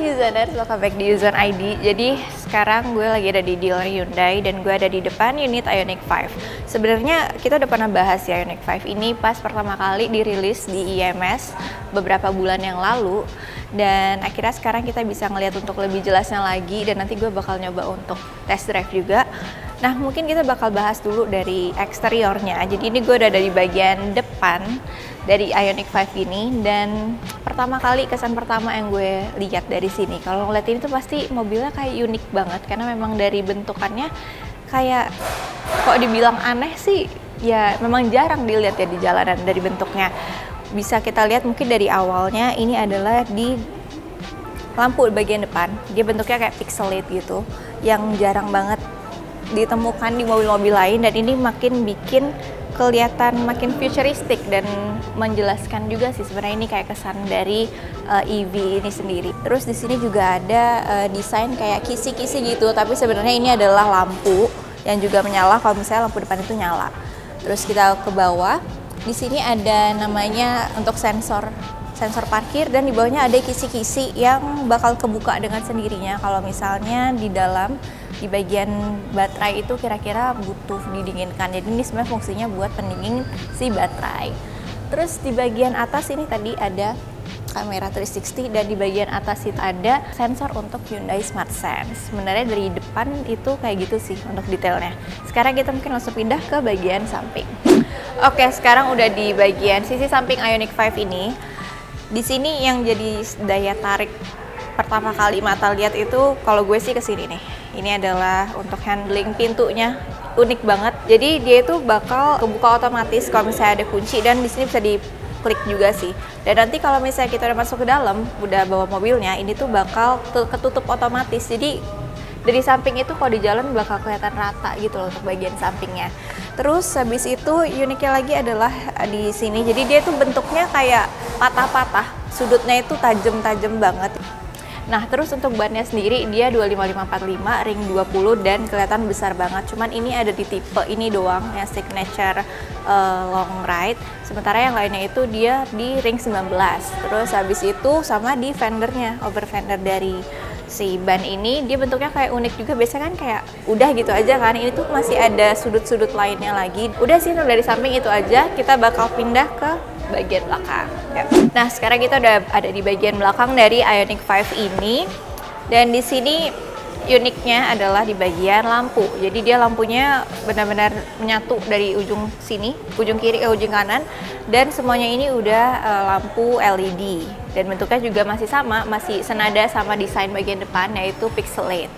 Uzoners, welcome back di Uzon ID. Jadi sekarang gue lagi ada di dealer Hyundai dan gue ada di depan unit Ioniq 5. Sebenarnya kita udah pernah bahas ya Ioniq 5 ini pas pertama kali dirilis di IMS beberapa bulan yang lalu. Dan akhirnya sekarang kita bisa ngeliat untuk lebih jelasnya lagi dan nanti gue bakal nyoba untuk test drive juga. Nah mungkin kita bakal bahas dulu dari eksteriornya. Jadi ini gue udah ada di bagian depan dari Ioniq 5 ini, dan pertama kali kesan pertama yang gue lihat dari sini, kalau ngeliat ini tuh pasti mobilnya kayak unik banget karena memang dari bentukannya kayak kok dibilang aneh sih ya memang jarang dilihat ya di jalanan. Dari bentuknya bisa kita lihat mungkin dari awalnya ini adalah di lampu bagian depan, dia bentuknya kayak pixelate gitu yang jarang banget ditemukan di mobil-mobil lain, dan ini makin bikin kelihatan makin futuristik dan menjelaskan juga sih sebenarnya ini kayak kesan dari EV ini sendiri. Terus di sini juga ada desain kayak kisi-kisi gitu, tapi sebenarnya ini adalah lampu yang juga menyala kalau misalnya lampu depan itu nyala. Terus kita ke bawah, di sini ada namanya untuk sensor parkir, dan di bawahnya ada kisi-kisi yang bakal kebuka dengan sendirinya kalau misalnya di dalam di bagian baterai itu kira-kira butuh didinginkan. Jadi ini sebenarnya fungsinya buat pendingin si baterai. Terus di bagian atas ini tadi ada kamera 360 dan di bagian atas itu ada sensor untuk Hyundai Smart Sense. Sebenarnya dari depan itu kayak gitu sih untuk detailnya. Sekarang kita mungkin langsung pindah ke bagian samping. Oke, sekarang udah di bagian sisi samping Ioniq 5 ini. Di sini yang jadi daya tarik pertama kali mata lihat itu kalau gue sih kesini nih. Ini adalah untuk handling pintunya, unik banget. Jadi dia itu bakal kebuka otomatis kalau misalnya ada kunci, dan di sini bisa diklik juga sih. Dan nanti kalau misalnya kita udah masuk ke dalam, udah bawa mobilnya, ini tuh bakal ketutup otomatis. Jadi dari samping itu kalau di jalan bakal kelihatan rata gitu loh untuk bagian sampingnya. Terus habis itu uniknya lagi adalah di sini. Jadi dia tuh bentuknya kayak patah-patah, sudutnya itu tajam-tajam banget. Nah terus untuk bannya sendiri dia 25545 ring 20 dan kelihatan besar banget. Cuman ini ada di tipe ini doang yang signature long ride. Sementara yang lainnya itu dia di ring 19. Terus habis itu sama di fendernya, over fender dari si ban ini dia bentuknya kayak unik juga. Biasanya kan kayak udah gitu aja kan, ini tuh masih ada sudut-sudut lainnya lagi. Udah sih dari samping itu aja, kita bakal pindah ke bagian belakang. Nah sekarang kita udah ada di bagian belakang dari Ioniq 5 ini, dan di sini uniknya adalah di bagian lampu. Jadi dia lampunya benar-benar menyatu dari ujung sini, ujung kiri ke ujung kanan, dan semuanya ini udah lampu LED. Dan bentuknya juga masih sama, masih senada sama desain bagian depan yaitu pixelate.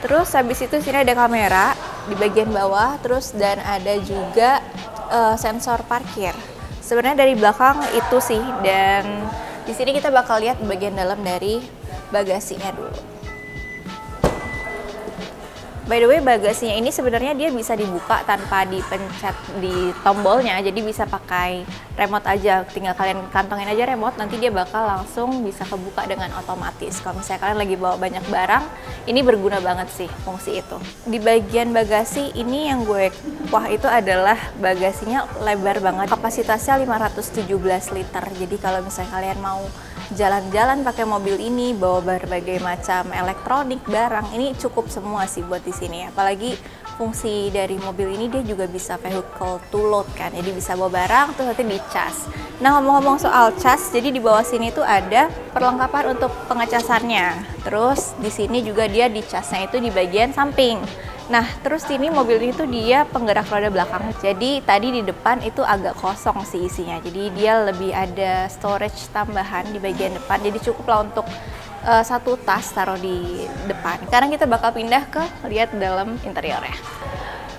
Terus habis itu sini ada kamera di bagian bawah, terus dan ada juga sensor parkir. Sebenarnya dari belakang itu sih, dan di sini kita bakal lihat bagian dalam dari bagasinya dulu. By the way, bagasinya ini sebenarnya dia bisa dibuka tanpa dipencet di tombolnya, jadi bisa pakai remote aja. Tinggal kalian kantongin aja remote, nanti dia bakal langsung bisa kebuka dengan otomatis. Kalau misalnya kalian lagi bawa banyak barang, ini berguna banget sih fungsi itu. Di bagian bagasi ini yang gue wah itu adalah bagasinya lebar banget. Kapasitasnya 517 liter. Jadi kalau misalnya kalian mau jalan-jalan pakai mobil ini, bawa berbagai macam elektronik, barang, ini cukup semua sih buat di sini. Apalagi fungsi dari mobil ini dia juga bisa vehicle to load kan, jadi bisa bawa barang terus nanti dicas. Nah ngomong-ngomong soal cas, jadi di bawah sini tuh ada perlengkapan untuk pengecasannya. Terus di sini juga dia dicasnya itu di bagian samping. Nah terus ini mobil itu dia penggerak roda belakang. Jadi tadi di depan itu agak kosong sih isinya. Jadi dia lebih ada storage tambahan di bagian depan. Jadi cukup lah untuk satu tas taruh di depan. Sekarang kita bakal pindah ke lihat dalam interiornya.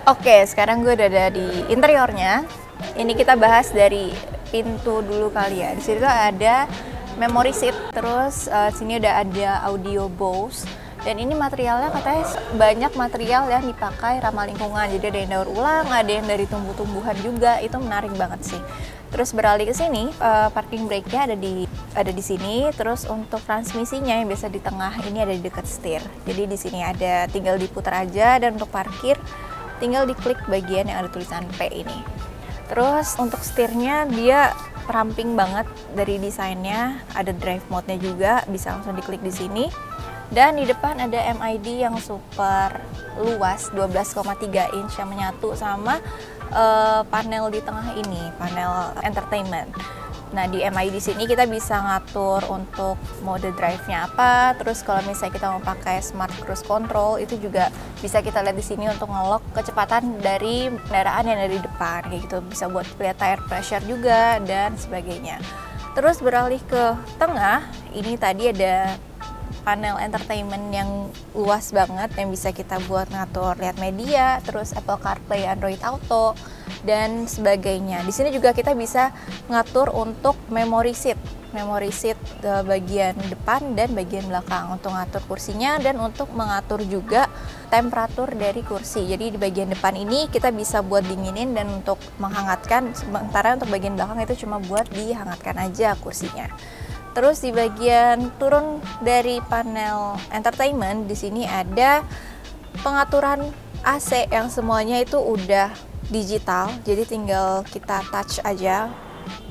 Oke, sekarang gue udah ada di interiornya. Ini kita bahas dari pintu dulu kali ya. Di situ ada memory seat. Terus sini udah ada audio Bose. Dan ini materialnya katanya banyak material yang dipakai ramah lingkungan. Jadi ada yang daur ulang, ada yang dari tumbuh-tumbuhan juga. Itu menarik banget sih. Terus beralih ke sini, parking brake-nya ada di sini. Terus untuk transmisinya yang biasa di tengah ini ada di dekat setir. Jadi di sini ada tinggal diputar aja, dan untuk parkir tinggal diklik bagian yang ada tulisan P ini. Terus untuk setirnya dia ramping banget dari desainnya. Ada drive mode-nya juga, bisa langsung diklik di sini. Dan di depan ada MID yang super luas, 12,3 inch yang menyatu sama panel di tengah ini, panel entertainment. Nah, di MID sini kita bisa ngatur untuk mode drive-nya apa. Terus kalau misalnya kita mau pakai smart cruise control, itu juga bisa kita lihat di sini untuk nge-lock kecepatan dari kendaraan yang dari depan kayak gitu. Bisa buat lihat tire pressure juga dan sebagainya. Terus beralih ke tengah, ini tadi ada panel entertainment yang luas banget yang bisa kita buat ngatur lihat media, terus Apple CarPlay, Android Auto dan sebagainya. Di sini juga kita bisa ngatur untuk memory seat bagian depan dan bagian belakang untuk ngatur kursinya dan untuk mengatur juga temperatur dari kursi. Jadi di bagian depan ini kita bisa buat dinginin dan untuk menghangatkan, sementara untuk bagian belakang itu cuma buat dihangatkan aja kursinya. Terus di bagian turun dari panel entertainment, di sini ada pengaturan AC yang semuanya itu udah digital, jadi tinggal kita touch aja.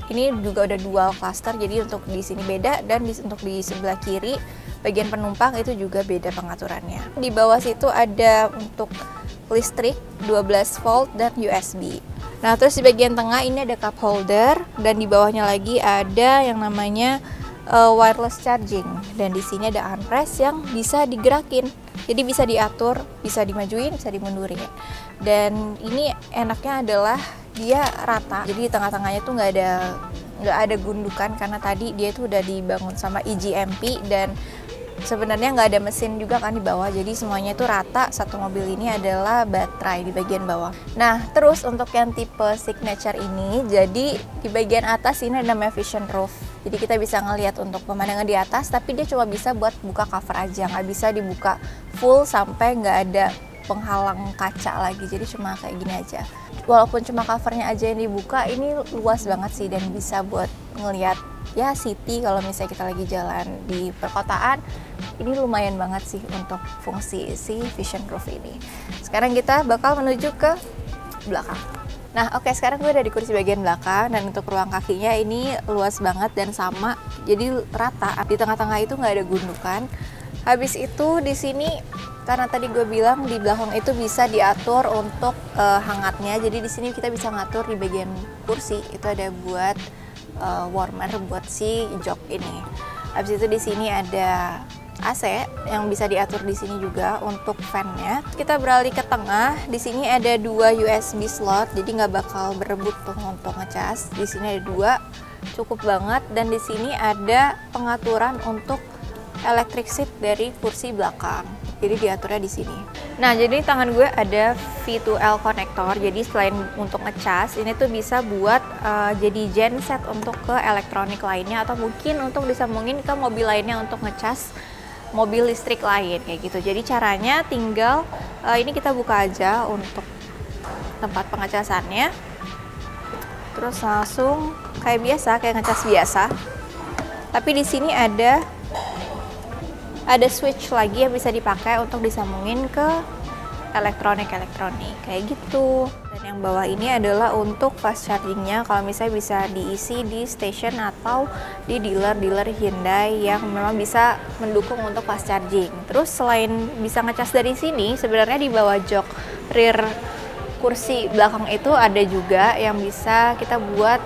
Ini juga udah dual cluster, jadi untuk di sini beda dan untuk di sebelah kiri bagian penumpang itu juga beda pengaturannya. Di bawah situ ada untuk listrik 12 volt dan USB. Nah, terus di bagian tengah ini ada cup holder dan di bawahnya lagi ada yang namanya wireless charging, dan di sini ada armrest yang bisa digerakin, jadi bisa diatur, bisa dimajuin, bisa dimundurin. Dan ini enaknya adalah dia rata, jadi di tengah-tengahnya tuh nggak ada gundukan karena tadi dia tuh udah dibangun sama EGMP dan sebenarnya nggak ada mesin juga kan di bawah, jadi semuanya itu rata. Satu mobil ini adalah baterai di bagian bawah. Nah, terus untuk yang tipe signature ini, jadi di bagian atas ini ada namanya vision roof. Jadi kita bisa ngelihat untuk pemandangan di atas, tapi dia cuma bisa buat buka cover aja, nggak bisa dibuka full sampai nggak ada penghalang kaca lagi. Jadi cuma kayak gini aja. Walaupun cuma covernya aja yang dibuka, ini luas banget sih dan bisa buat ngelihat ya city kalau misalnya kita lagi jalan di perkotaan. Ini lumayan banget sih untuk fungsi si vision roof ini. Sekarang kita bakal menuju ke belakang. Nah, oke, sekarang gue udah di kursi bagian belakang dan untuk ruang kakinya ini luas banget dan sama, jadi rata. Di tengah-tengah itu nggak ada gundukan. Habis itu di sini karena tadi gue bilang di belakang itu bisa diatur untuk hangatnya. Jadi di sini kita bisa ngatur di bagian kursi itu ada buat warmer buat si jok ini. Habis itu di sini ada AC yang bisa diatur di sini juga untuk fan-nya. Kita beralih ke tengah. Di sini ada 2 USB slot, jadi nggak bakal berebut tuh untuk ngecas. Di sini ada 2, cukup banget. Dan di sini ada pengaturan untuk electric seat dari kursi belakang. Jadi diaturnya di sini. Nah, jadi tangan gue ada V2L connector. Jadi selain untuk ngecas, ini tuh bisa buat jadi genset untuk ke elektronik lainnya atau mungkin untuk disambungin ke mobil lainnya untuk ngecas mobil listrik lain kayak gitu. Jadi caranya tinggal ini kita buka aja untuk tempat pengecasannya. Terus langsung kayak biasa, kayak ngecas biasa. Tapi di sini ada switch lagi yang bisa dipakai untuk disambungin ke elektronik kayak gitu. Dan yang bawah ini adalah untuk fast chargingnya, kalau misalnya bisa diisi di station atau di dealer Hyundai yang memang bisa mendukung untuk fast charging. Terus selain bisa ngecas dari sini, sebenarnya di bawah jok rear kursi belakang itu ada juga yang bisa kita buat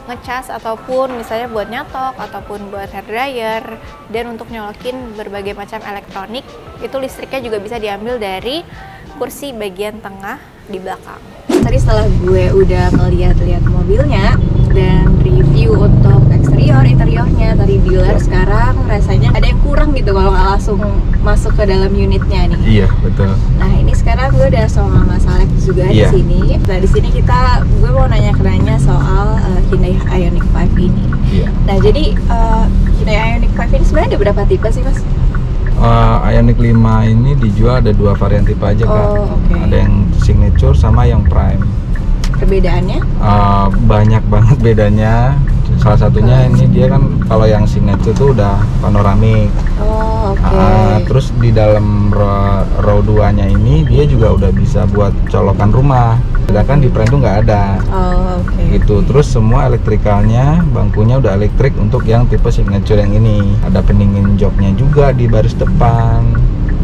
ngecas ataupun misalnya buat nyatok ataupun buat hair dryer, dan untuk nyolokin berbagai macam elektronik itu listriknya juga bisa diambil dari kursi bagian tengah di belakang. Tadi setelah gue udah ngeliat-liat mobilnya dan review untuk eksterior, interiornya dari dealer, sekarang rasanya ada yang kurang gitu kalau nggak langsung masuk ke dalam unitnya nih. Iya, betul. Nah, ini sekarang gue udah sama Mas Alex juga di sini. Nah, di sini gue mau nanya soal Hyundai Ioniq 5 ini. Iya. Nah, jadi Hyundai Ioniq 5 ini sebenarnya ada berapa tipe sih, Mas? Ioniq 5 ini dijual ada 2 varian tipe aja, Kak. Okay. Ada yang signature sama yang prime. Perbedaannya? Banyak banget bedanya. Salah satunya ini dia kan kalau yang signature tuh udah panoramik. Terus di dalam row 2-nya ini dia juga udah bisa buat colokan rumah. sedangkan di Prime tuh nggak ada. Oke. Gitu. Terus semua elektrikalnya, bangkunya udah elektrik untuk yang tipe signature yang ini. Ada pendingin joknya juga di baris depan.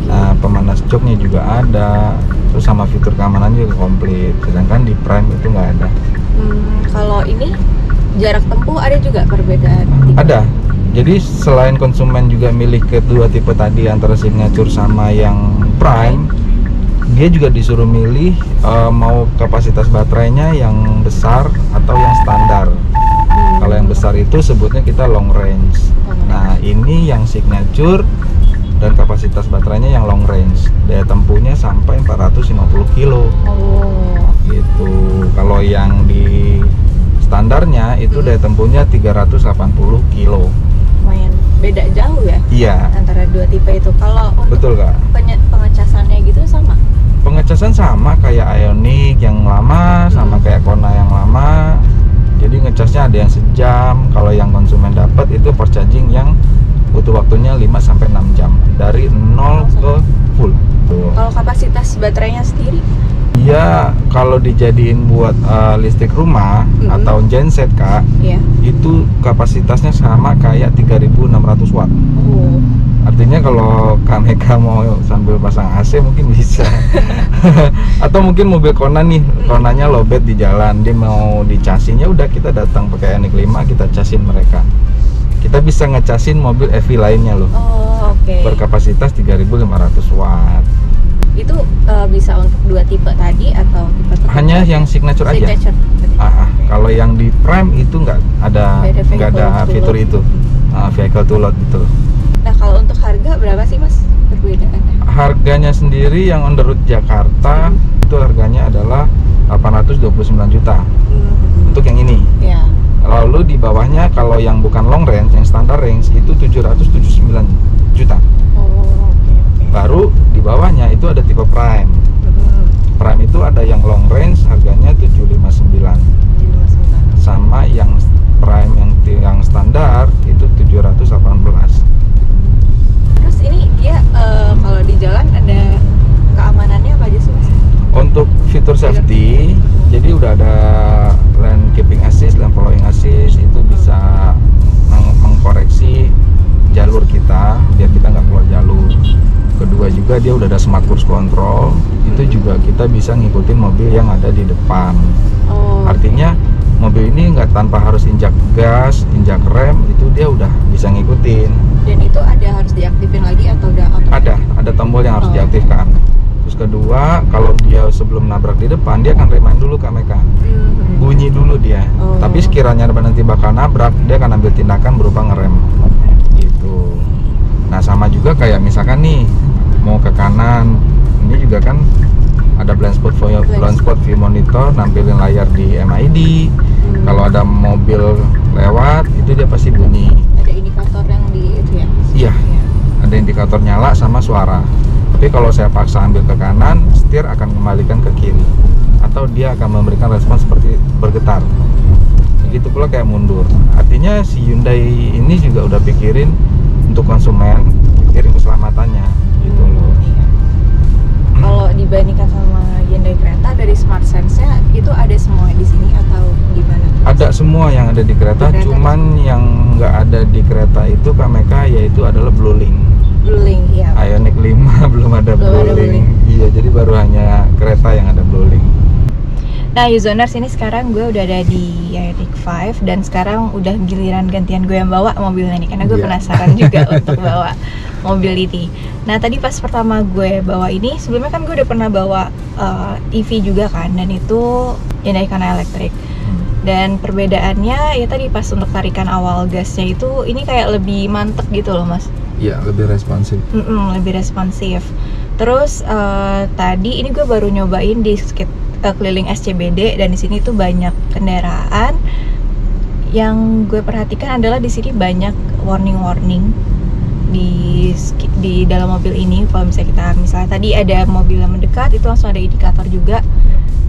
Nah, pemanas joknya juga ada. Terus sama fitur keamanan juga komplit. Sedangkan di Prime itu nggak ada. Kalau ini jarak tempuh ada juga perbedaan? Ada. Jadi selain konsumen juga milih kedua tipe tadi antara signature sama yang Prime, dia juga disuruh milih mau kapasitas baterainya yang besar atau yang standar. Kalau yang besar itu sebutnya kita long range. Nah, ini yang signature dan kapasitas baterainya yang long range. Daya tempuhnya sampai 450 kilo. Gitu. Kalau yang di standarnya itu daya tempuhnya 380 kilo. Lumayan beda jauh ya? Iya. Antara dua tipe itu. Kalau betul Kak. Pengecasannya gitu sama? Pengecasan sama kayak Ioniq yang lama, sama kayak Kona yang lama. Jadi ngecasnya ada yang sejam. Kalau yang konsumen dapat itu fast charging yang butuh waktunya 5-6 jam dari 0 ke full. Kalau kapasitas baterainya sendiri? Iya, kalau dijadiin buat listrik rumah atau genset Kak, itu kapasitasnya sama kayak 3600 watt. Artinya kalau Kameka mau sambil pasang AC mungkin bisa. Atau mungkin mobil Kona nih, Konanya lowbat di jalan, dia mau dicasin, ya udah kita datang pakai Ioniq 5, kita casin mereka. Kita bisa ngecasin mobil EV lainnya loh. Berkapasitas 3500 watt. Itu bisa untuk dua tipe tadi atau tipe tertentu? Hanya yang signature aja. Kalau yang di Prime itu nggak ada fitur itu, vehicle to load itu. Nah, kalau untuk harga berapa sih Mas perbedaannya? Harganya sendiri yang on the road Jakarta itu harganya adalah 829 juta untuk yang ini. Lalu di bawahnya kalau yang bukan long range, yang standar range itu 779 juta. Baru di bawahnya itu ada tipe Prime. Prime itu ada yang long range harganya 759. Sama yang Prime yang standar itu 718. Terus ini dia kalau di jalan ada keamanannya apa aja sih Mas? Untuk fitur safety, jadi udah ada lane keeping assist, lane following assist, itu bisa mengkoreksi jalur kita biar kita nggak keluar jalur. Kedua juga dia udah ada smart cruise control, itu juga kita bisa ngikutin mobil yang ada di depan. Artinya mobil ini nggak tanpa harus injak gas, injak rem, itu dia udah bisa ngikutin. Dan itu harus diaktifin lagi atau udah otomatis? Ada tombol yang harus diaktifkan. Terus kedua, kalau dia sebelum nabrak di depan, dia akan remind dulu Kameka. Bunyi dulu dia. Tapi sekiranya nanti bakal nabrak, dia akan ambil tindakan berupa ngerem. Gitu. Nah, sama juga kayak misalkan nih mau ke kanan, ini juga kan ada blind spot view monitor, nampilin layar di MID. Kalau ada mobil lewat, itu dia pasti bunyi. Ada indikator yang di itu ya? Iya. Ada indikator nyala sama suara. Tapi kalau saya paksa ambil ke kanan, setir akan kembalikan ke kiri, atau dia akan memberikan respon seperti bergetar. Begitu pula kayak mundur. Artinya si Hyundai ini juga udah pikirin untuk konsumen, pikirin keselamatannya gitu loh. Kalau dibandingkan sama Hyundai Creta dari Smart Sense-nya itu ada semua di sini atau gimana? Ada semua yang ada di kereta, cuman yang nggak ada di kereta itu Kameka, yaitu adalah Bluelink. Iya. Ioniq 5 belum ada Bluelink. Iya, jadi baru hanya kereta yang ada Bluelink. Nah, Uzoners, ini sekarang gue udah ada di Ioniq 5 dan sekarang udah giliran gantian gue yang bawa mobilnya nih, karena gue penasaran juga untuk bawa mobil ini. Nah, tadi pas pertama gue bawa ini, sebelumnya kan gue udah pernah bawa EV juga kan, dan itu Hyundai Kona elektrik. Dan perbedaannya ya tadi pas untuk tarikan awal gasnya itu ini kayak lebih mantep gitu loh Mas. Iya, lebih responsif. Lebih responsif. Terus tadi ini gue baru nyobain di keliling SCBD, dan di sini tuh banyak kendaraan. Yang gue perhatikan adalah di sini banyak warning di dalam mobil ini. Kalau misalnya tadi ada mobil yang mendekat, itu langsung ada indikator juga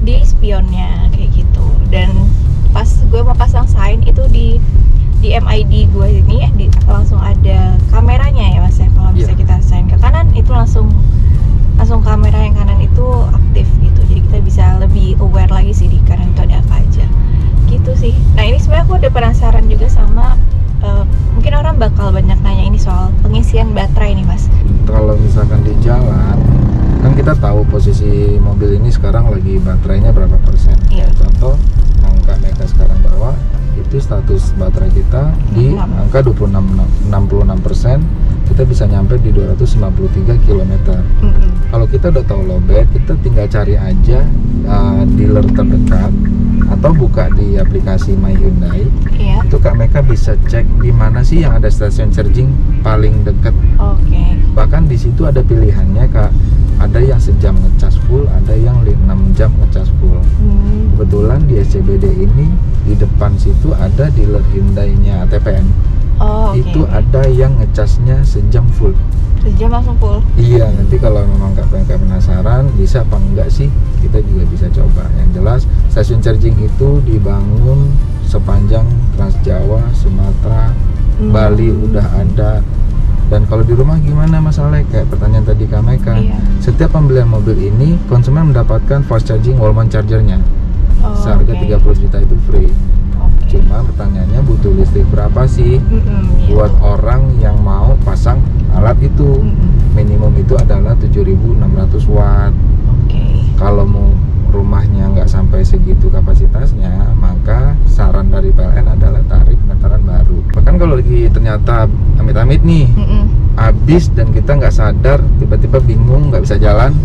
di spionnya kayak gitu. Dan pas gue mau pasang sign itu di MID gue ini langsung ada kameranya ya Mas ya. Kalau bisa kita sign ke kanan itu langsung kamera yang kanan itu aktif gitu. Jadi kita bisa lebih aware lagi kondisi mobil ini sekarang lagi baterainya berapa persen. Iya. Contoh yang Kak Mega sekarang bawa itu status baterai kita di angka 66%, kita bisa nyampe di 253 km. Kalau kita udah tahu lowbat, kita tinggal cari aja dealer terdekat atau buka di aplikasi My Hyundai. Iya. Itu Kak Mega bisa cek di mana sih yang ada stasiun charging paling dekat. Oke. Bahkan di situ ada pilihannya Kak. Ada yang sejam ngecas full, ada yang 6 jam ngecas full. Kebetulan di SCBD ini di depan situ ada dealer Hyundai-nya TPN. Oh, oke. Itu ada yang ngecasnya sejam full. Sejam langsung full. Iya, nanti kalau memang Kak penasaran bisa apa enggak sih, kita juga bisa coba. Yang jelas stasiun charging itu dibangun sepanjang Trans Jawa, Sumatera, Bali udah ada. Dan kalau di rumah gimana masalahnya? Kayak pertanyaan tadi Kak Mega. Iya. Setiap pembelian mobil ini konsumen mendapatkan fast charging Wallman chargernya. Oh, Seharga 30 juta itu free. Cuma pertanyaannya butuh listrik berapa sih buat orang yang mau pasang alat itu? Minimum itu adalah 7.600 watt. Kalau mau rumahnya nggak sampai segitu kapasitasnya, maka saran dari PLN adalah tarik meteran baru. Bahkan kalau lagi ternyata amit-amit nih habis dan kita nggak sadar, tiba-tiba bingung nggak bisa jalan,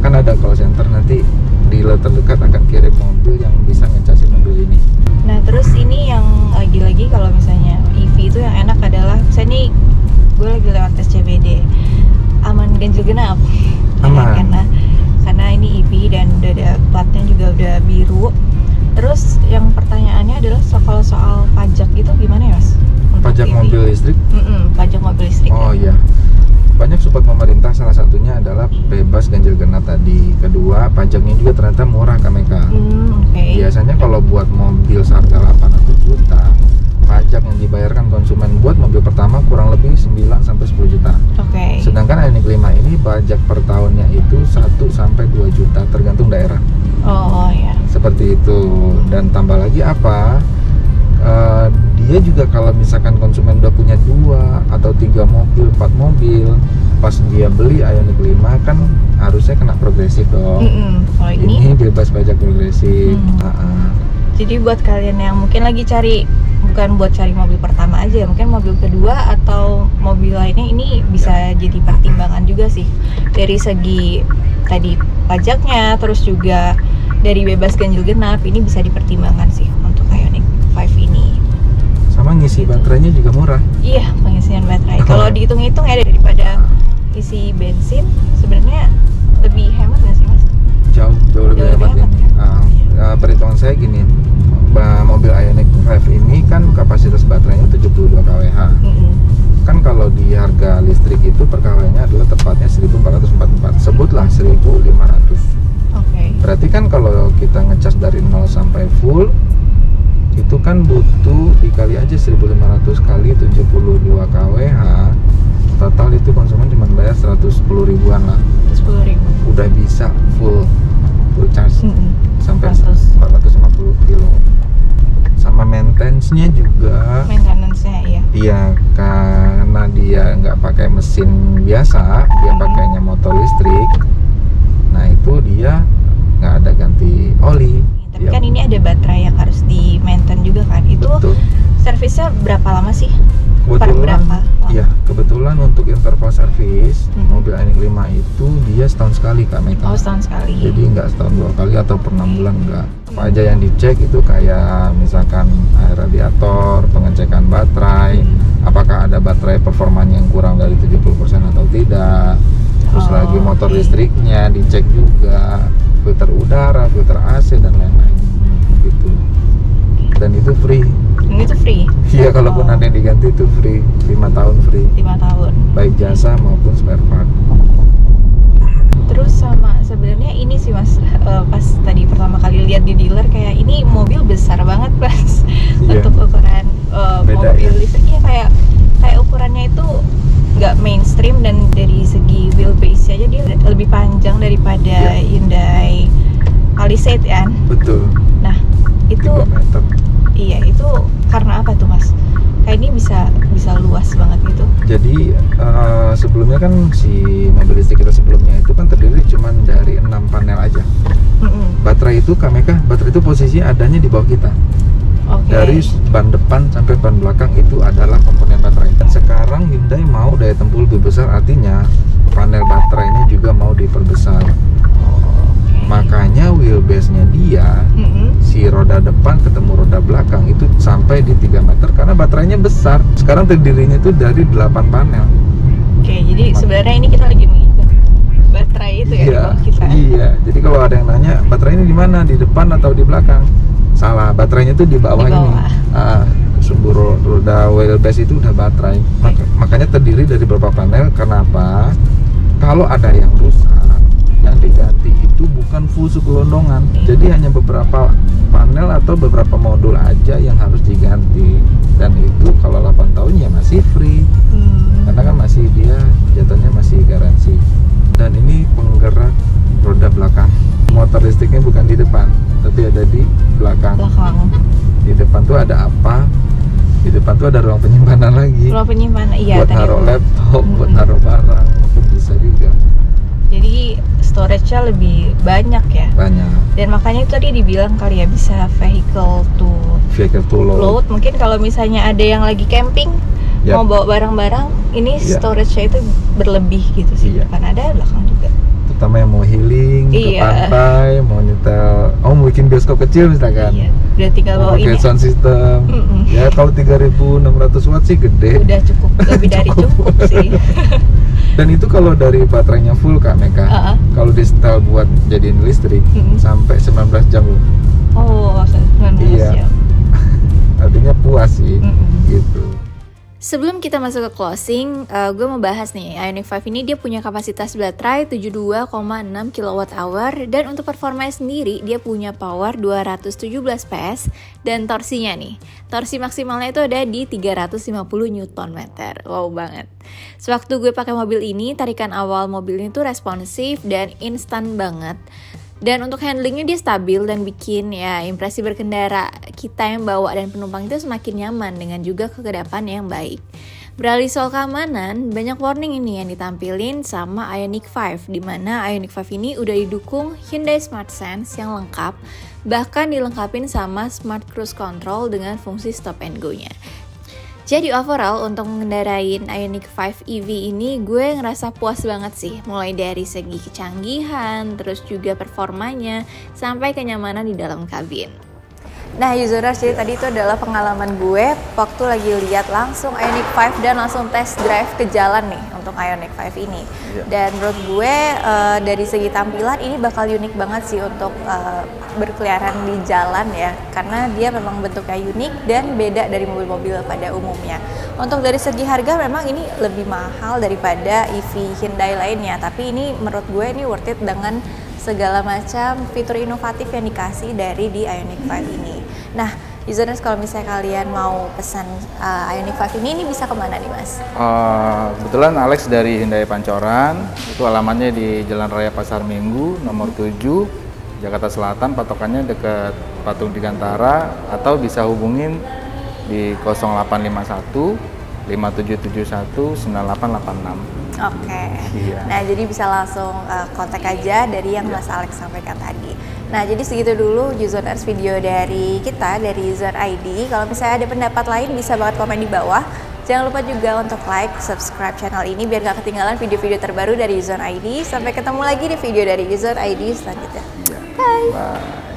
kan ada call center, nanti dealer terdekat akan kirim mobil yang bisa ngecasin mobil ini. Nah terus ini yang lagi-lagi kalau misalnya EV itu yang enak adalah misalnya nih gue lagi lewat SCBD, aman ganjil genap. Aman. Karena ini EV dan udah ada platnya juga udah biru. Terus yang pertanyaannya adalah kalau soal pajak itu gimana ya Mas? Pajak EV? mobil listrik? Pajak mobil listrik. Oh iya, banyak support pemerintah, salah satunya adalah bebas ganjil genap tadi. Kedua, pajaknya juga ternyata murah Kak Mega. Biasanya kalau buat mobil seharga 800 juta, pajak yang dibayarkan konsumen buat mobil pertama kurang lebih 9-10 juta. Sedangkan Ioniq 5 ini pajak per tahunnya itu 1-2 juta tergantung daerah. Oh iya. Seperti itu. Dan tambah lagi apa? Dia juga kalau misalkan konsumen udah punya 2 atau 3 mobil, 4 mobil, pas dia beli Ioniq 5 kan harusnya kena progresif dong. Kalau ini bebas pajak progresif. Jadi buat kalian yang mungkin lagi cari, bukan buat cari mobil pertama aja, mungkin mobil kedua atau mobil lainnya, ini bisa jadi pertimbangan juga sih. Dari segi tadi pajaknya, terus juga dari bebas ganjil genap, ini bisa dipertimbangkan sih untuk Ioniq 5 ini. Sama ngisi baterainya juga murah. Iya, pengisian baterai. Kalau dihitung-hitung ya daripada isi bensin, sebenarnya lebih hemat nggak sih Mas? Jauh lebih hemat ini. Perhitungan saya gini, mobil Ioniq 5 ini kan kapasitas baterainya 72 kWh. Kan kalau di harga listrik itu per kWh-nya adalah tepatnya 1444, sebutlah 1500. Berarti kan kalau kita ngecas dari 0 sampai full itu kan butuh dikali aja 1500 kali 72 kWh, total itu konsumen cuma bayar 110 ribuan lah. 10.000 udah bisa full charge sampai 450 kilo. Sama maintenance-nya juga. Maintenance-nya Iya, karena dia nggak pakai mesin biasa, dia pakainya motor listrik. Nah itu dia nggak ada ganti oli. Tapi kan ini ada baterai yang harus di maintain juga kan. Itu servisnya berapa lama sih? Kebetulan, kebetulan untuk interval servis mobil Ioniq 5 itu dia setahun sekali Kak Mega. Setahun sekali. Jadi nggak setahun 2 kali atau per 6 bulan enggak. Apa aja yang dicek itu kayak misalkan air radiator, pengecekan baterai, apakah ada baterai performanya yang kurang dari 70% atau tidak. Terus lagi motor listriknya dicek juga, filter udara, filter AC dan lain-lain. Gitu. Dan itu free. Itu free? Iya, kalaupun ada yang diganti itu free, 5 tahun free. 5 tahun. Baik jasa maupun spare part. Terus sama sebenarnya ini sih Mas, pas tadi pertama kali lihat di dealer, kayak ini mobil besar banget Mas. Untuk ukuran mobil listriknya kayak ukurannya itu nggak mainstream, dan dari segi wheelbase aja dia lebih panjang daripada Hyundai Palisade kan? Betul. Nah itu 3 meter. Iya, itu karena apa tuh Mas? mereka ini bisa luas banget gitu? Jadi sebelumnya kan si mobil listrik kita sebelumnya itu kan terdiri cuma dari 6 panel aja. Baterai itu baterai itu posisi adanya di bawah kita. Dari ban depan sampai ban belakang itu adalah komponen baterai. Dan sekarang Hyundai mau daya tempuh lebih besar, artinya panel baterainya juga mau diperbesar. Makanya wheelbase-nya dia, si roda depan ketemu roda belakang itu sampai di 3 meter karena baterainya besar. Sekarang terdirinya itu dari 8 panel. Oke, jadi sebenarnya ini kita lagi menginjak baterai itu ya di bawah kita. Iya, jadi kalau ada yang nanya baterai ini di mana, di depan atau di belakang? Salah, baterainya itu di bawah ini. Sumbu roda wheelbase itu udah baterai. Makanya terdiri dari beberapa panel. Kenapa? Kalau ada yang rusak, yang diganti itu bukan full sekelondongan. Jadi hanya beberapa panel atau beberapa modul aja yang harus diganti. Dan itu kalau 8 tahun ya masih free. Karena kan masih dia jatuhnya masih garansi. Dan ini penggerak roda belakang. Motor listriknya bukan di depan, tapi ada di belakang. Di depan tuh ada apa? Di depan tuh ada ruang penyimpanan lagi. Ruang penyimpanan, iya. Buat naruh laptop, buat naruh barang, mungkin bisa juga. Jadi storage-nya lebih banyak ya? Banyak. Dan makanya itu tadi dibilang kali ya bisa vehicle to load. Mungkin kalau misalnya ada yang lagi camping, mau bawa barang-barang, ini storage-nya itu berlebih gitu sih. Karena ada belakang juga. Terutama yang mau healing ke pantai, mau nyetel, mau bikin bioskop kecil misalkan. Udah tinggal bawa ini. Sound system. Ya kalau 3.600 watt sih gede. Udah cukup, lebih dari cukup sih. Dan itu kalau dari baterainya full Kak Meka, kalau di setel buat jadiin listrik sampai 19 jam loh. Oh, 19 jam. Artinya puas sih, gitu. Sebelum kita masuk ke closing, gue mau bahas nih, Ioniq 5 ini dia punya kapasitas baterai 72,6 kWh dan untuk performanya sendiri dia punya power 217 PS dan torsinya nih, torsi maksimalnya itu ada di 350 Nm. Wow banget. Sewaktu gue pakai mobil ini, tarikan awal mobil ini tuh responsif dan instan banget. Dan untuk handlingnya dia stabil dan bikin ya impresi berkendara kita yang bawa dan penumpang itu semakin nyaman dengan juga kekedapan yang baik. Beralih soal keamanan, banyak warning ini yang ditampilin sama Ioniq 5, di mana Ioniq 5 ini udah didukung Hyundai Smart Sense yang lengkap, bahkan dilengkapin sama Smart Cruise Control dengan fungsi stop and go-nya. Jadi overall untuk mengendarain Ioniq 5 EV ini gue ngerasa puas banget sih. Mulai dari segi kecanggihan, terus juga performanya, sampai kenyamanan di dalam kabin. Nah users, jadi tadi itu adalah pengalaman gue waktu lagi lihat langsung Ioniq 5 dan langsung test drive ke jalan nih untuk Ioniq 5 ini. Dan menurut gue dari segi tampilan ini bakal unik banget sih untuk berkeliaran di jalan ya, karena dia memang bentuknya unik dan beda dari mobil-mobil pada umumnya. Untuk dari segi harga memang ini lebih mahal daripada EV Hyundai lainnya, tapi ini menurut gue ini worth it dengan segala macam fitur inovatif yang dikasih dari di Ioniq 5 ini. Nah, users, kalau misalnya kalian mau pesan Ioniq 5 ini bisa kemana nih Mas? Kebetulan Alex dari Hyundai Pancoran, itu alamatnya di Jalan Raya Pasar Minggu nomor 7, Jakarta Selatan, patokannya dekat Patung Digantara, atau bisa hubungin di 0851 5771 9886. Oke. Nah jadi bisa langsung kontak aja dari yang Mas Alex sampaikan tadi. Nah jadi segitu dulu users video dari kita, dari User ID. Kalau misalnya ada pendapat lain bisa banget komen di bawah. Jangan lupa juga untuk like, subscribe channel ini biar gak ketinggalan video-video terbaru dari User ID. Sampai ketemu lagi di video dari User ID selanjutnya. Bye.